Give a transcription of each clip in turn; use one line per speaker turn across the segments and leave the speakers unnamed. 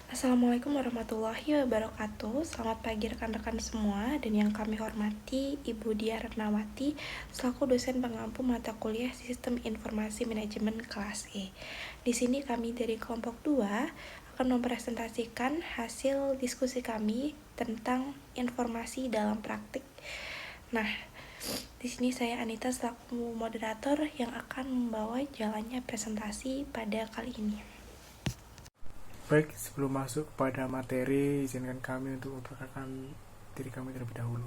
Assalamualaikum warahmatullahi wabarakatuh. Selamat pagi rekan-rekan semua, dan yang kami hormati Ibu Dia Retnawati selaku dosen pengampu mata kuliah Sistem Informasi Manajemen kelas E. Di sini kami dari kelompok 2 akan mempresentasikan hasil diskusi kami tentang informasi dalam praktik. Nah, di sini saya Anita selaku moderator yang akan membawa jalannya presentasi pada kali ini.
Baik, sebelum masuk pada materi, izinkan kami untuk memperkenalkan diri kami terlebih dahulu.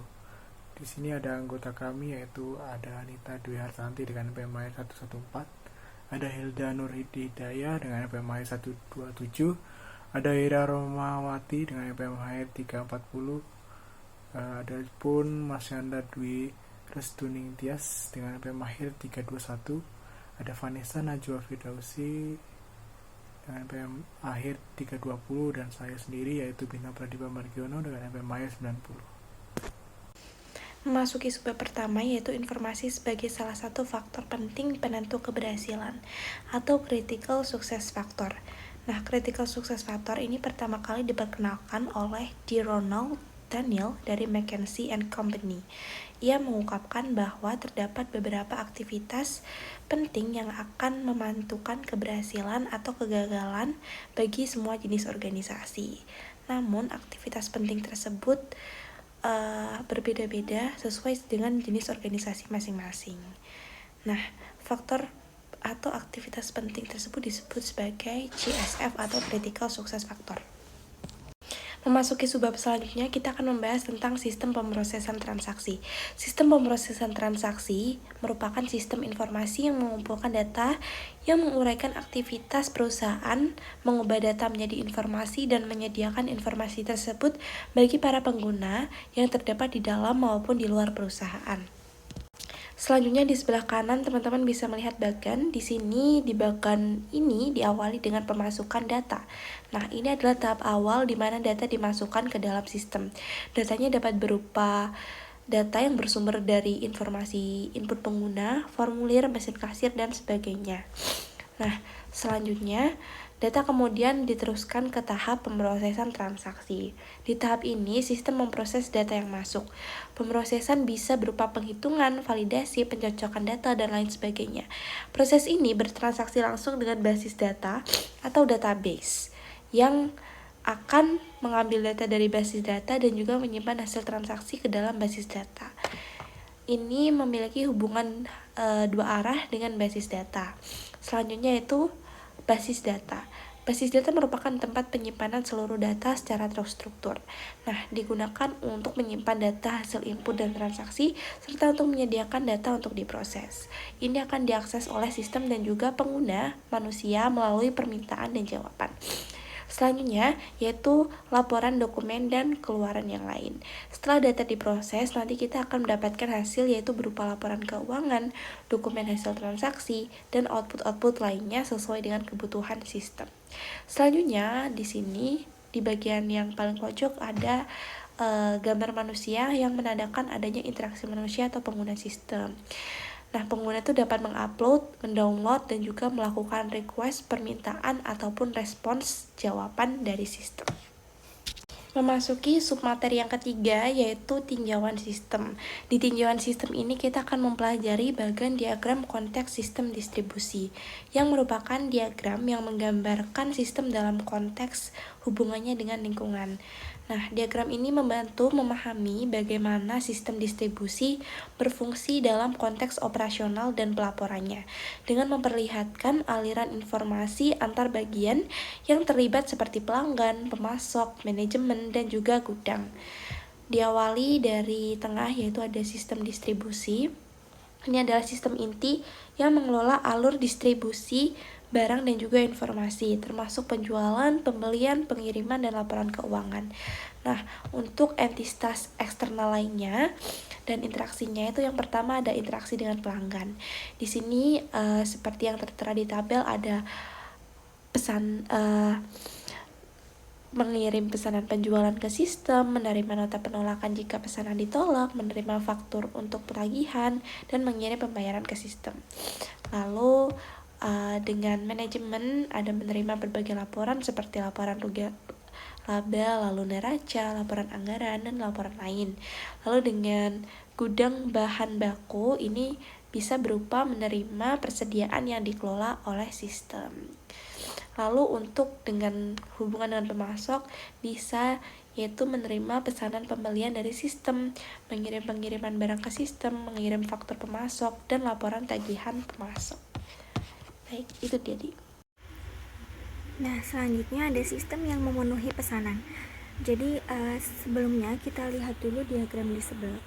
Di sini ada anggota kami, yaitu ada Anita Dwi Hartanti dengan PMI 114, ada Hilda Nur Hidayah dengan PMI 127, ada Ira Romawati dengan PMI 340, ada pun Mas Yanda Dwi Restuning Tias dengan PMI 321, ada Vanessa Najwa Fidausi dengan NPM akhir 320, dan saya sendiri yaitu Bina Pradipa Margiono dengan NPM akhir 90.
Memasuki subbab pertama, yaitu informasi sebagai salah satu faktor penting penentu keberhasilan atau critical success factor. Nah, critical success factor ini pertama kali diperkenalkan oleh D. Ronald Daniel dari McKinsey & Company. Ia mengungkapkan bahwa terdapat beberapa aktivitas penting yang akan memantukan keberhasilan atau kegagalan bagi semua jenis organisasi. Namun, aktivitas penting tersebut berbeda-beda sesuai dengan jenis organisasi masing-masing. Nah, faktor atau aktivitas penting tersebut disebut sebagai CSF atau Critical Success Factor. Memasuki subbab selanjutnya, kita akan membahas tentang sistem pemrosesan transaksi. Sistem pemrosesan transaksi merupakan sistem informasi yang mengumpulkan data yang menguraikan aktivitas perusahaan, mengubah data menjadi informasi, dan menyediakan informasi tersebut bagi para pengguna yang terdapat di dalam maupun di luar perusahaan. Selanjutnya di sebelah kanan teman-teman bisa melihat bagan. Di sini di bagan ini diawali dengan pemasukan data. Nah, ini adalah tahap awal di mana data dimasukkan ke dalam sistem. Datanya dapat berupa data yang bersumber dari informasi input pengguna, formulir, mesin kasir, dan sebagainya. Nah, selanjutnya data kemudian diteruskan ke tahap pemrosesan transaksi. Di tahap ini, sistem memproses data yang masuk. Pemrosesan bisa berupa penghitungan, validasi, pencocokan data, dan lain sebagainya. Proses ini bertransaksi langsung dengan basis data atau database yang akan mengambil data dari basis data dan juga menyimpan hasil transaksi ke dalam basis data. Ini memiliki hubungan dua arah dengan basis data. Selanjutnya yaitu basis data. Basis data merupakan tempat penyimpanan seluruh data secara terstruktur. Nah, digunakan untuk menyimpan data hasil input dan transaksi, serta untuk menyediakan data untuk diproses. Ini akan diakses oleh sistem dan juga pengguna manusia melalui permintaan dan jawaban. Selanjutnya, yaitu laporan dokumen dan keluaran yang lain. Setelah data diproses, nanti kita akan mendapatkan hasil yaitu berupa laporan keuangan, dokumen hasil transaksi, dan output-output lainnya sesuai dengan kebutuhan sistem. Selanjutnya, di sini di bagian yang paling pojok ada gambar manusia yang menandakan adanya interaksi manusia atau pengguna sistem. Nah, pengguna itu dapat mengupload, mendownload, dan juga melakukan request, permintaan, ataupun respons jawaban dari sistem. Memasuki submateri yang ketiga, yaitu tinjauan sistem. Di tinjauan sistem ini kita akan mempelajari bagian diagram konteks sistem distribusi, yang merupakan diagram yang menggambarkan sistem dalam konteks hubungannya dengan lingkungan. Nah, diagram ini membantu memahami bagaimana sistem distribusi berfungsi dalam konteks operasional dan pelaporannya, dengan memperlihatkan aliran informasi antar bagian yang terlibat seperti pelanggan, pemasok, manajemen, dan juga gudang. Diawali dari tengah, yaitu ada sistem distribusi. Ini adalah sistem inti yang mengelola alur distribusi barang dan juga informasi, termasuk penjualan, pembelian, pengiriman, dan laporan keuangan. Nah, untuk entitas eksternal lainnya dan interaksinya itu yang pertama ada interaksi dengan pelanggan. Di sini seperti yang tertera di tabel ada pesan mengirim pesanan penjualan ke sistem, menerima nota penolakan jika pesanan ditolak, menerima faktur untuk petagihan, dan mengirim pembayaran ke sistem. Lalu dengan manajemen ada menerima berbagai laporan seperti laporan label, lalu neraca, laporan anggaran, dan laporan lain. Lalu dengan gudang bahan baku ini bisa berupa menerima persediaan yang dikelola oleh sistem. Lalu untuk dengan hubungan dengan pemasok bisa yaitu menerima pesanan pembelian dari sistem, mengirim pengiriman barang ke sistem, mengirim faktur pemasok, dan laporan tagihan pemasok. Baik, itu dia.
Nah, selanjutnya ada sistem yang memenuhi pesanan. Jadi sebelumnya kita lihat dulu diagram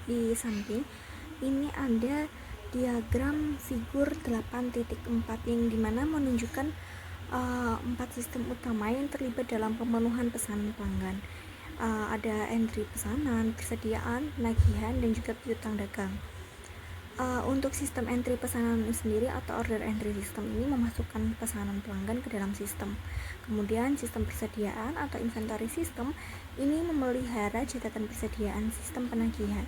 di samping. Ini ada diagram figur 8.4 yang dimana menunjukkan 4 sistem utama yang terlibat dalam pemenuhan pesanan pelanggan. Ada entry pesanan, persediaan, penagihan, dan juga piutang dagang. Untuk sistem entry pesanan sendiri atau order entry system ini memasukkan pesanan pelanggan ke dalam sistem. Kemudian sistem persediaan atau inventory system ini memelihara catatan persediaan sistem penagihan.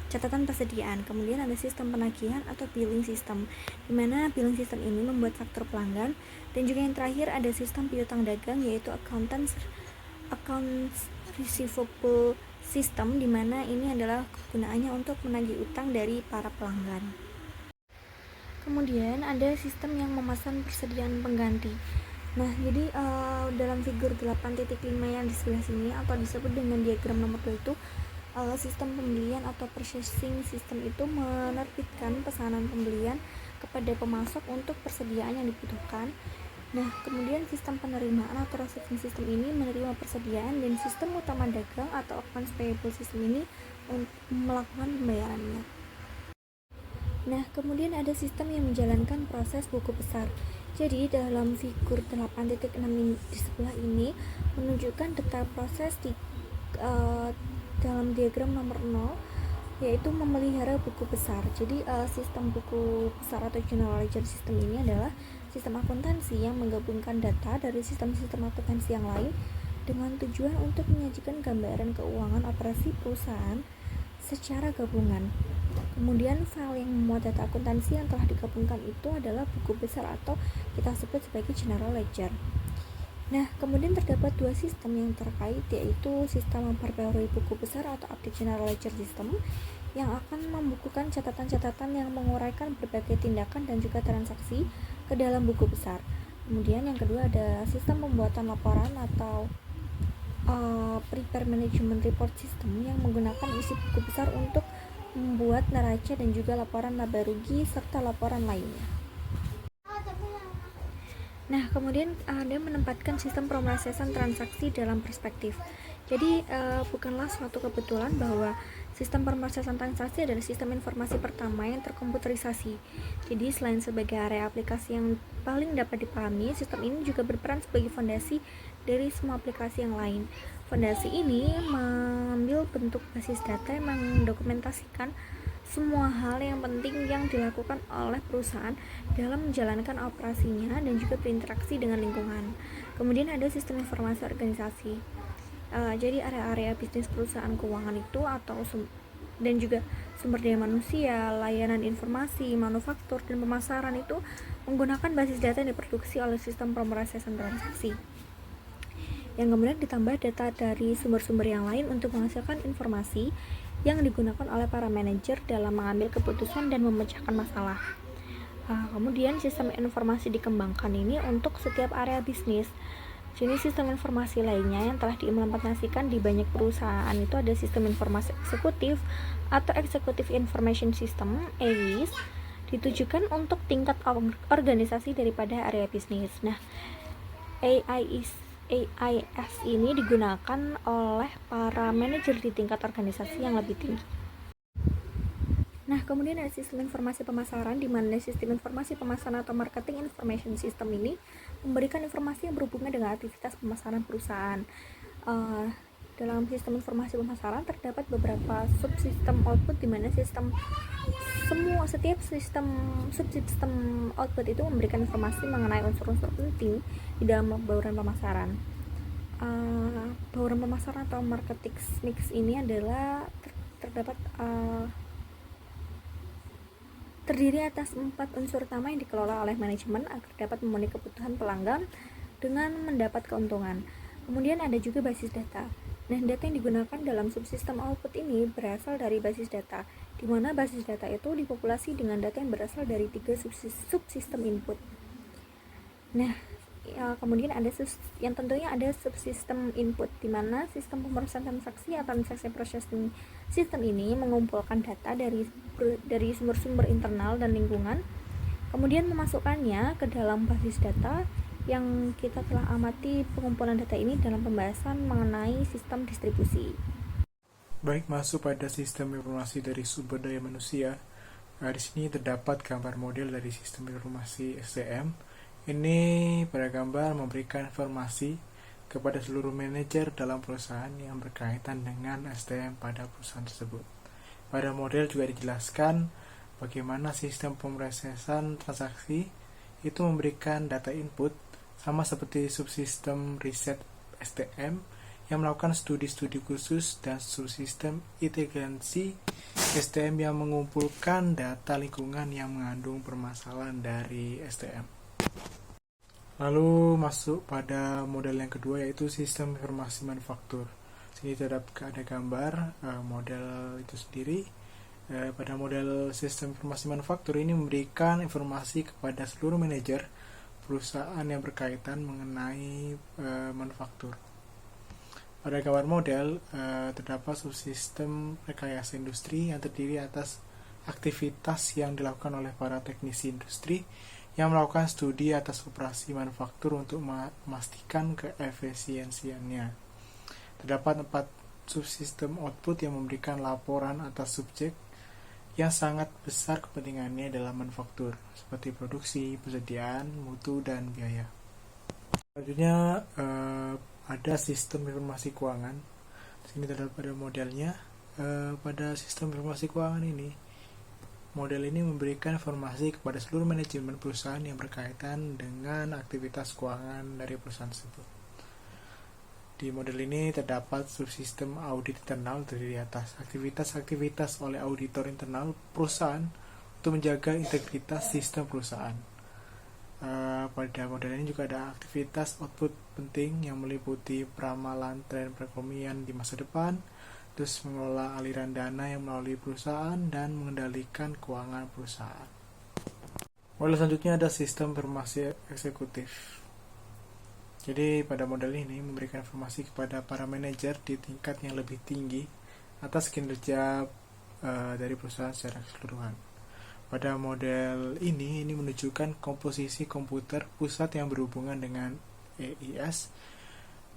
Catatan persediaan. Kemudian ada sistem penagihan atau billing system, di mana billing system ini membuat faktur pelanggan. Dan juga yang terakhir ada sistem piutang dagang, yaitu accounts receivable system, di mana ini adalah kegunaannya untuk menagih utang dari para pelanggan. Kemudian ada sistem yang memesan persediaan pengganti. Nah, jadi dalam figur 8.5 yang di sebelah sini atau disebut dengan diagram nomor 2 itu sistem pembelian atau purchasing system itu menerbitkan pesanan pembelian kepada pemasok untuk persediaan yang dibutuhkan. Nah, kemudian sistem penerimaan atau receiving system ini menerima persediaan, dan sistem utama dagang atau accounts payable system ini melakukan pembayarannya. Nah, kemudian ada sistem yang menjalankan proses buku besar. Jadi dalam figur 8.6 di sebelah ini menunjukkan detail proses di dalam diagram nomor 0, yaitu memelihara buku besar. Jadi sistem buku besar atau general ledger system ini adalah sistem akuntansi yang menggabungkan data dari sistem-sistem akuntansi yang lain dengan tujuan untuk menyajikan gambaran keuangan operasi perusahaan secara gabungan. Kemudian file yang memuat data akuntansi yang telah digabungkan itu adalah buku besar atau kita sebut sebagai general ledger. Nah, kemudian terdapat 2 sistem yang terkait, yaitu sistem memperbarui buku besar atau update general ledger system yang akan membukukan catatan-catatan yang menguraikan berbagai tindakan dan juga transaksi ke dalam buku besar. Kemudian yang kedua ada sistem pembuatan laporan atau prepare management report system yang menggunakan isi buku besar untuk membuat neraca dan juga laporan laba rugi serta laporan lainnya. Nah, kemudian ada menempatkan sistem pemrosesan transaksi dalam perspektif. Jadi bukanlah suatu kebetulan bahwa sistem pemrosesan transaksi adalah sistem informasi pertama yang terkomputerisasi. Jadi selain sebagai area aplikasi yang paling dapat dipahami, sistem ini juga berperan sebagai fondasi dari semua aplikasi yang lain. Fondasi ini mengambil bentuk basis data yang mendokumentasikan semua hal yang penting yang dilakukan oleh perusahaan dalam menjalankan operasinya dan juga berinteraksi dengan lingkungan. Kemudian ada sistem informasi organisasi. Jadi area-area bisnis perusahaan keuangan itu dan juga sumber daya manusia, layanan informasi, manufaktur, dan pemasaran itu menggunakan basis data yang diproduksi oleh sistem pemrosesan transaksi, yang kemudian ditambah data dari sumber-sumber yang lain untuk menghasilkan informasi yang digunakan oleh para manajer dalam mengambil keputusan dan memecahkan masalah. Kemudian sistem informasi dikembangkan ini untuk setiap area bisnis. Jadi sistem informasi lainnya yang telah diimplementasikan di banyak perusahaan itu ada sistem informasi eksekutif atau Executive Information System (EIS), ditujukan untuk tingkat organisasi daripada area bisnis. Nah, AIS ini digunakan oleh para manajer di tingkat organisasi yang lebih tinggi. Nah, kemudian ada sistem informasi pemasaran, di mana sistem informasi pemasaran atau marketing information system ini memberikan informasi yang berhubungan dengan aktivitas pemasaran perusahaan. Dalam sistem informasi pemasaran terdapat beberapa subsistem output, di mana setiap subsistem output itu memberikan informasi mengenai unsur-unsur penting di dalam bauran pemasaran. Bauran pemasaran atau marketing mix ini adalah terdiri atas 4 unsur utama yang dikelola oleh manajemen agar dapat memenuhi kebutuhan pelanggan dengan mendapat keuntungan. Kemudian ada juga basis data. Nah, data yang digunakan dalam subsistem output ini berasal dari basis data, di mana basis data itu dipopulasi dengan data yang berasal dari 3 subsistem input. Nah, kemudian ada yang tentunya ada subsistem input, di mana sistem pemrosesan transaksi atau transaksi processing system ini mengumpulkan data dari sumber-sumber internal dan lingkungan, kemudian memasukkannya ke dalam basis data yang kita telah amati pengumpulan data ini dalam pembahasan mengenai sistem distribusi.
Baik, masuk pada sistem informasi dari sumber daya manusia. Di sini terdapat gambar model dari sistem informasi SDM. Ini pada gambar memberikan informasi kepada seluruh manajer dalam perusahaan yang berkaitan dengan SDM pada perusahaan tersebut. Pada model juga dijelaskan bagaimana sistem pemrosesan transaksi itu memberikan data input sama seperti subsistem riset SDM yang melakukan studi-studi khusus dan subsistem integrasi SDM yang mengumpulkan data lingkungan yang mengandung permasalahan dari SDM. Lalu masuk pada model yang kedua, yaitu sistem informasi manufaktur. Sini terdapat ada gambar model itu sendiri. Pada model sistem informasi manufaktur ini memberikan informasi kepada seluruh manajer perusahaan yang berkaitan mengenai manufaktur. Pada gambar model terdapat subsistem rekayasa industri yang terdiri atas aktivitas yang dilakukan oleh para teknisi industri yang melakukan studi atas operasi manufaktur untuk memastikan keefisiensiannya. Terdapat 4 subsistem output yang memberikan laporan atas subjek yang sangat besar kepentingannya dalam manufaktur, seperti produksi, persediaan, mutu, dan biaya. Selanjutnya ada sistem informasi keuangan. Di sini terdapat pada modelnya. Pada sistem informasi keuangan ini, model ini memberikan informasi kepada seluruh manajemen perusahaan yang berkaitan dengan aktivitas keuangan dari perusahaan tersebut. Di model ini terdapat subsistem audit internal terdiri atas aktivitas-aktivitas oleh auditor internal perusahaan untuk menjaga integritas sistem perusahaan. Pada model ini juga ada aktivitas output penting yang meliputi peramalan tren perekonomian di masa depan, terus mengelola aliran dana yang melalui perusahaan dan mengendalikan keuangan perusahaan. Model selanjutnya ada sistem informasi eksekutif. Jadi pada model ini memberikan informasi kepada para manajer di tingkat yang lebih tinggi atas kinerja dari perusahaan secara keseluruhan. Pada model ini menunjukkan komposisi komputer pusat yang berhubungan dengan EIS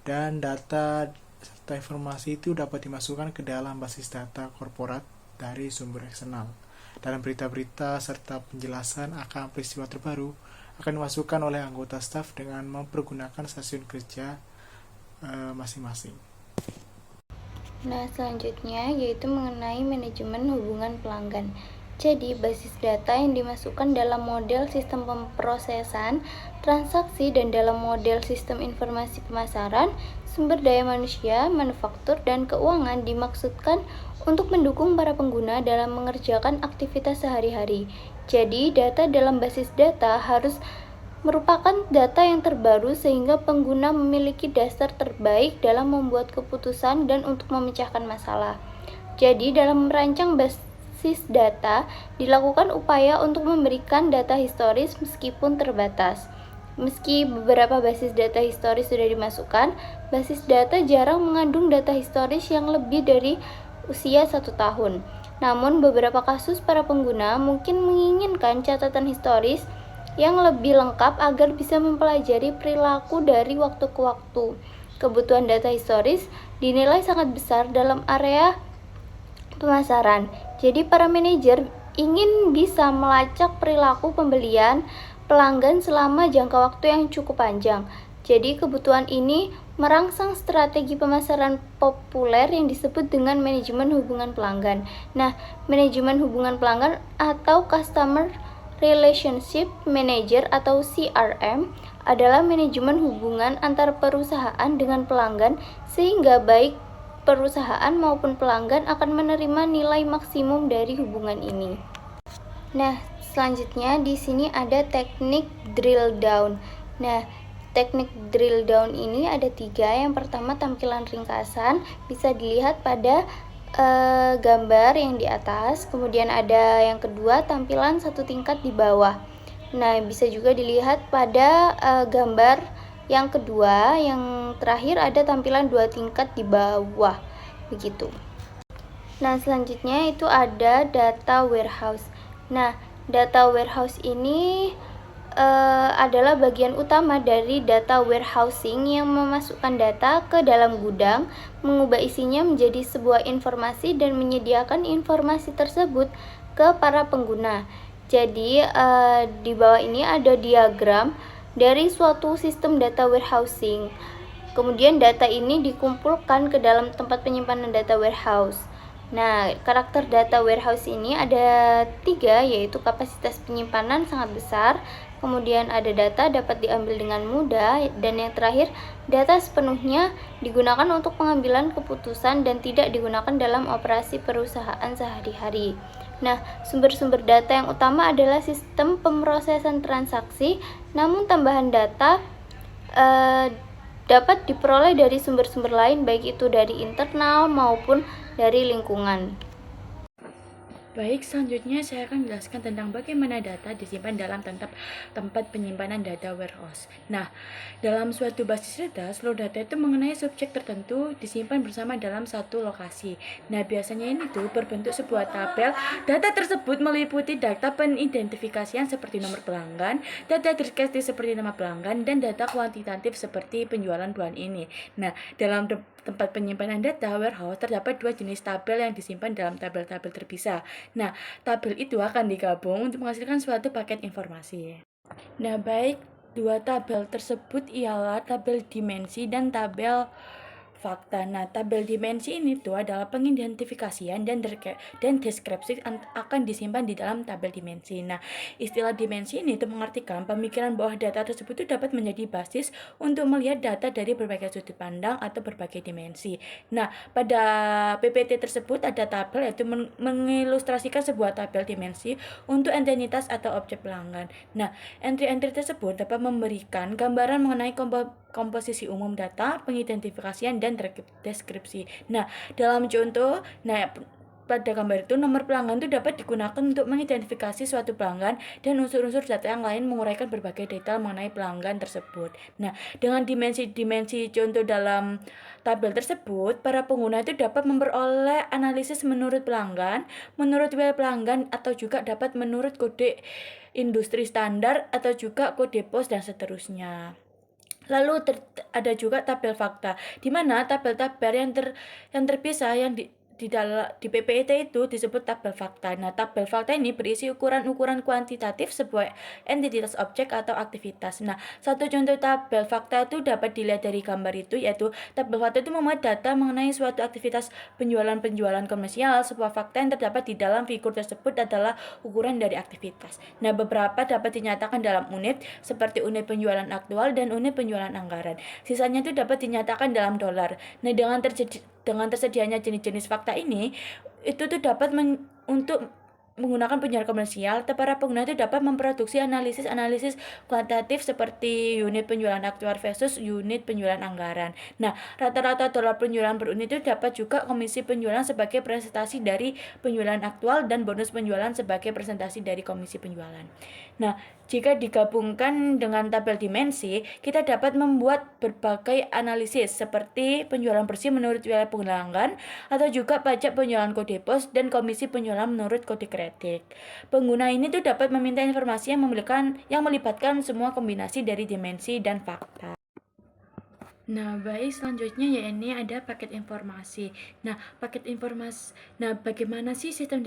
dan data serta informasi itu dapat dimasukkan ke dalam basis data korporat dari sumber eksternal. Dalam berita-berita serta penjelasan akan peristiwa terbaru akan dimasukkan oleh anggota staf dengan mempergunakan stasiun kerja masing-masing.
Nah, selanjutnya yaitu mengenai manajemen hubungan pelanggan. Jadi, basis data yang dimasukkan dalam model sistem pemrosesan transaksi dan dalam model sistem informasi pemasaran, sumber daya manusia, manufaktur, dan keuangan dimaksudkan untuk mendukung para pengguna dalam mengerjakan aktivitas sehari-hari. Jadi, data dalam basis data harus merupakan data yang terbaru sehingga pengguna memiliki dasar terbaik dalam membuat keputusan dan untuk memecahkan masalah. Jadi, dalam merancang basis data, dilakukan upaya untuk memberikan data historis meskipun terbatas. Meski beberapa basis data historis sudah dimasukkan, basis data jarang mengandung data historis yang lebih dari usia 1 tahun. Namun, beberapa kasus para pengguna mungkin menginginkan catatan historis yang lebih lengkap agar bisa mempelajari perilaku dari waktu ke waktu. Kebutuhan data historis dinilai sangat besar dalam area pemasaran. Jadi, para manajer ingin bisa melacak perilaku pembelian pelanggan selama jangka waktu yang cukup panjang. Jadi, kebutuhan ini merangsang strategi pemasaran populer yang disebut dengan manajemen hubungan pelanggan. Nah, manajemen hubungan pelanggan atau Customer Relationship Manager atau CRM adalah manajemen hubungan antar perusahaan dengan pelanggan sehingga baik perusahaan maupun pelanggan akan menerima nilai maksimum dari hubungan ini. Nah, selanjutnya di sini ada teknik drill down. Nah, teknik drill down ini ada 3. Yang pertama, tampilan ringkasan, bisa dilihat pada gambar yang di atas. Kemudian ada yang kedua, tampilan satu tingkat di bawah. Nah, bisa juga dilihat pada gambar yang kedua. Yang terakhir ada tampilan 2 tingkat di bawah, begitu. Nah, selanjutnya itu ada data warehouse. Nah, data warehouse ini adalah bagian utama dari data warehousing yang memasukkan data ke dalam gudang, mengubah isinya menjadi sebuah informasi dan menyediakan informasi tersebut ke para pengguna. Jadi di bawah ini ada diagram dari suatu sistem data warehousing. Kemudian data ini dikumpulkan ke dalam tempat penyimpanan data warehouse. Nah, karakter data warehouse ini ada 3, yaitu kapasitas penyimpanan sangat besar, kemudian ada data dapat diambil dengan mudah, dan yang terakhir, data sepenuhnya digunakan untuk pengambilan keputusan dan tidak digunakan dalam operasi perusahaan sehari-hari. Nah, sumber-sumber data yang utama adalah sistem pemrosesan transaksi, namun tambahan data dapat diperoleh dari sumber-sumber lain, baik itu dari internal maupun dari lingkungan.
Baik, selanjutnya saya akan menjelaskan tentang bagaimana data disimpan dalam tempat penyimpanan data warehouse. Nah, dalam suatu basis data, seluruh data itu mengenai subjek tertentu disimpan bersama dalam satu lokasi. Nah, biasanya ini tuh berbentuk sebuah tabel. Data tersebut meliputi data penidentifikasian seperti nomor pelanggan, data deskriptif seperti nama pelanggan, dan data kuantitatif seperti penjualan bulan ini. Nah, dalam tempat penyimpanan data warehouse terdapat 2 jenis tabel yang disimpan dalam tabel-tabel terpisah. Nah, tabel itu akan digabung untuk menghasilkan suatu paket informasi. Nah, baik 2 tabel tersebut ialah tabel dimensi dan tabel fakta. Nah, tabel dimensi ini tuh adalah pengidentifikasian dan deskripsi akan disimpan di dalam tabel dimensi. Nah, istilah dimensi ini tuh mengartikan pemikiran bahwa data tersebut itu dapat menjadi basis untuk melihat data dari berbagai sudut pandang atau berbagai dimensi. Nah, pada PPT tersebut ada tabel yaitu mengilustrasikan sebuah tabel dimensi untuk entitas atau objek pelanggan. Nah, entry-entry tersebut dapat memberikan gambaran mengenai komposisi umum data, pengidentifikasian, dan deskripsi. Nah, dalam contoh, pada gambar itu nomor pelanggan itu dapat digunakan untuk mengidentifikasi suatu pelanggan dan unsur-unsur data yang lain menguraikan berbagai detail mengenai pelanggan tersebut. Nah, dengan dimensi-dimensi contoh dalam tabel tersebut, para pengguna itu dapat memperoleh analisis menurut pelanggan, menurut wilayah pelanggan, atau juga dapat menurut kode industri standar atau juga kode pos dan seterusnya. Lalu ada juga tabel fakta, di mana tabel-tabel yang terpisah yang di PPT itu disebut tabel fakta. Nah, tabel fakta ini berisi ukuran-ukuran kuantitatif sebuah entitas objek atau aktivitas. Nah, satu contoh tabel fakta itu dapat dilihat dari gambar itu, yaitu tabel fakta itu memuat data mengenai suatu aktivitas penjualan komersial. Sebuah fakta yang terdapat di dalam figur tersebut adalah ukuran dari aktivitas. Nah, beberapa dapat dinyatakan dalam unit seperti unit penjualan aktual dan unit penjualan anggaran. Sisanya itu dapat dinyatakan dalam dolar. Nah, dengan tersedianya jenis-jenis fakta ini, itu tuh dapat untuk menggunakan penjualan komersial, para pengguna itu dapat memproduksi analisis kuantitatif seperti unit penjualan aktual versus unit penjualan anggaran. Nah, rata-rata dolar penjualan per unit itu dapat juga komisi penjualan sebagai presentasi dari penjualan aktual dan bonus penjualan sebagai presentasi dari komisi penjualan. Nah, jika digabungkan dengan tabel dimensi, kita dapat membuat berbagai analisis seperti penjualan bersih menurut wilayah pelanggan atau juga pajak penjualan kode pos dan komisi penjualan menurut kode kredit. Pengguna ini tuh dapat meminta informasi yang melibatkan semua kombinasi dari dimensi dan fakta. Nah, baik, selanjutnya ya ini ada paket informasi. Nah, bagaimana sistem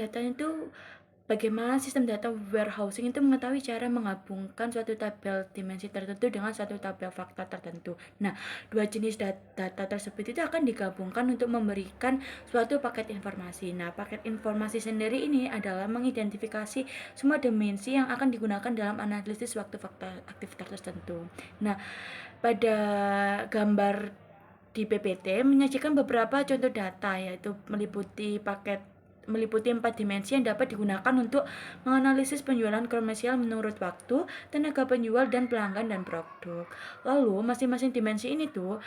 data warehousing itu mengetahui cara menggabungkan suatu tabel dimensi tertentu dengan suatu tabel fakta tertentu. Nah, 2 jenis data tersebut itu akan digabungkan untuk memberikan suatu paket informasi. Nah, paket informasi sendiri ini adalah mengidentifikasi semua dimensi yang akan digunakan dalam analisis suatu fakta aktivitas tertentu. Nah, pada gambar di PPT menyajikan beberapa contoh data, yaitu meliputi paket meliputi 4 dimensi yang dapat digunakan untuk menganalisis penjualan komersial menurut waktu, tenaga penjual, dan pelanggan dan produk. Lalu masing-masing dimensi ini tuh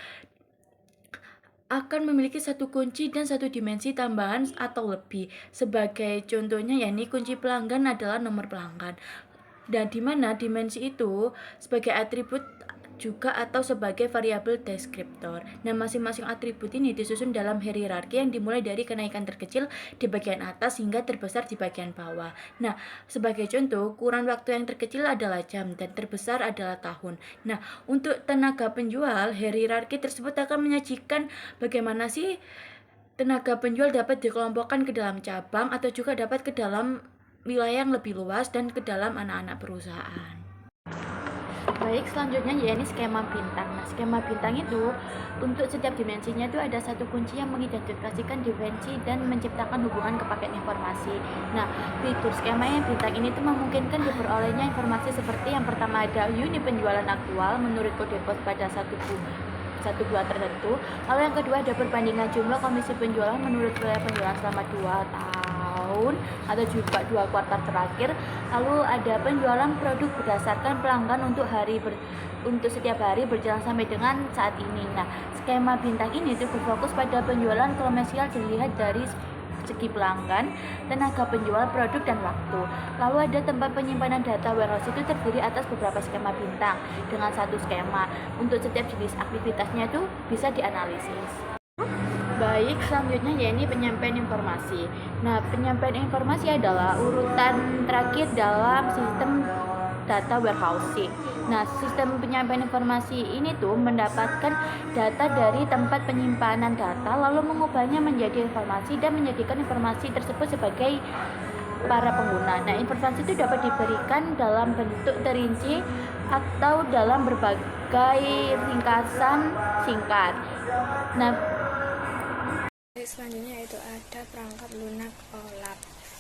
akan memiliki satu kunci dan satu dimensi tambahan atau lebih. Sebagai contohnya, yakni kunci pelanggan adalah nomor pelanggan. Dan di mana dimensi itu sebagai atribut juga atau sebagai variabel deskriptor. Nah, masing-masing atribut ini disusun dalam hierarki yang dimulai dari kenaikan terkecil di bagian atas hingga terbesar di bagian bawah. Nah, sebagai contoh, ukuran waktu yang terkecil adalah jam dan terbesar adalah tahun. Nah, untuk tenaga penjual, hierarki tersebut akan menyajikan bagaimana sih tenaga penjual dapat dikelompokkan ke dalam cabang atau juga dapat ke dalam wilayah yang lebih luas dan ke dalam anak-anak perusahaan. Baik, selanjutnya yakni skema bintang. Nah, skema bintang itu untuk setiap dimensinya itu ada satu kunci yang mengidentifikasikan dimensi dan menciptakan hubungan kepaket informasi. Nah, fitur skema yang bintang ini tuh memungkinkan diperolehnya informasi seperti yang pertama ada unit penjualan aktual menurut kode pos pada satu buah tertentu. Lalu yang kedua ada perbandingan jumlah komisi penjualan menurut wilayah penjualan selama 2 tahun atau juga 2 kuartal terakhir. Lalu ada penjualan produk berdasarkan pelanggan untuk setiap hari berjalan sampai dengan saat ini. Nah, skema bintang ini itu berfokus pada penjualan komersial dilihat dari segi pelanggan, tenaga penjual, produk, dan waktu. Lalu ada tempat penyimpanan data warehouse itu terdiri atas beberapa skema bintang dengan satu skema. Untuk setiap jenis aktivitasnya itu bisa dianalisis. Baik, selanjutnya yakni penyampaian informasi. Nah, penyampaian informasi adalah urutan terakhir dalam sistem data warehousing. Nah, sistem penyampaian informasi ini tuh mendapatkan data dari tempat penyimpanan data, lalu mengubahnya menjadi informasi dan menjadikan informasi tersebut sebagai para pengguna. Nah, informasi itu dapat diberikan dalam bentuk terinci atau dalam berbagai ringkasan singkat. Nah,
selanjutnya itu ada perangkat lunak OLAP,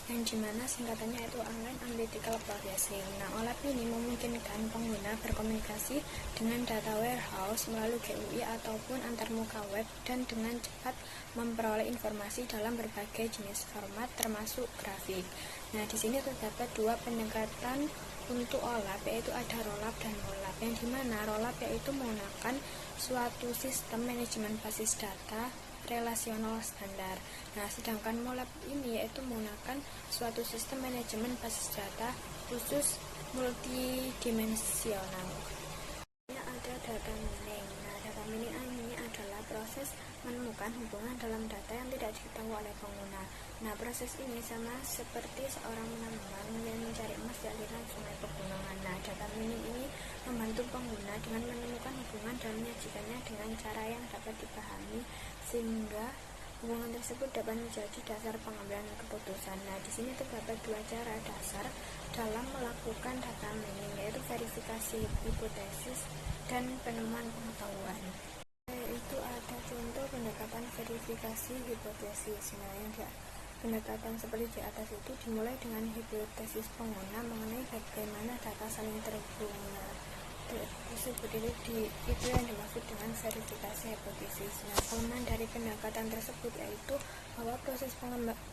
yang dimana singkatannya itu Online Analytical Processing. Nah, OLAP ini memungkinkan pengguna berkomunikasi dengan data warehouse melalui GUI ataupun antarmuka web dan dengan cepat memperoleh informasi dalam berbagai jenis format termasuk grafik. Nah, di sini terdapat 2 pendekatan untuk OLAP, yaitu ada ROLAP dan MOLAP, yang dimana ROLAP yaitu menggunakan suatu sistem manajemen basis data relasional standar. Nah, sedangkan MOLAP ini yaitu menggunakan suatu sistem manajemen basis data khusus multidimensional. Ini ada data mining. Nah, data mining ini adalah proses menemukan hubungan dalam data yang tidak diketahui oleh pengguna. Nah, proses ini sama seperti seorang penambang yang mencari emas di aliran sungai pegunungan. Nah, data mining ini membantu pengguna dengan menemukan hubungan dan menyajikannya dengan cara yang dapat dipahami sehingga hubungan tersebut dapat menjadi dasar pengambilan keputusan. Nah, di sini terdapat 2 cara dasar dalam melakukan data mining, yaitu verifikasi hipotesis dan penemuan pengetahuan. Itu ada contoh pendekatan verifikasi hipotesis. Nah, pendekatan seperti di atas itu dimulai dengan hipotesis pengguna mengenai bagaimana data saling terhubung. Nah, itu yang dimaksud dengan verifikasi hipotesis. Nah, kelemahan dari pendekatan tersebut yaitu bahwa proses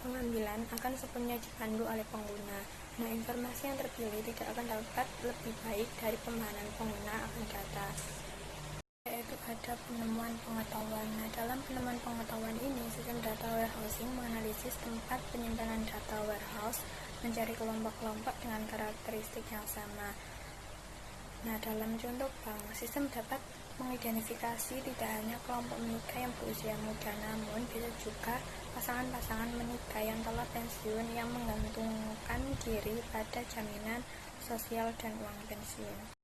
pengambilan akan sepenuhnya dipandu oleh pengguna. Nah, informasi yang terpilih tidak akan dapat lebih baik dari pemahaman pengguna akan data. Yaitu ada penemuan pengetahuan. Nah, dalam penemuan pengetahuan ini, sistem data warehousing menganalisis tempat penyimpanan data warehouse, mencari kelompok-kelompok dengan karakteristik yang sama. Nah, dalam contoh bank, sistem dapat mengidentifikasi tidak hanya kelompok menikah yang berusia muda, namun bisa juga pasangan-pasangan menikah yang telah pensiun yang menggantungkan diri pada jaminan sosial dan uang pensiun.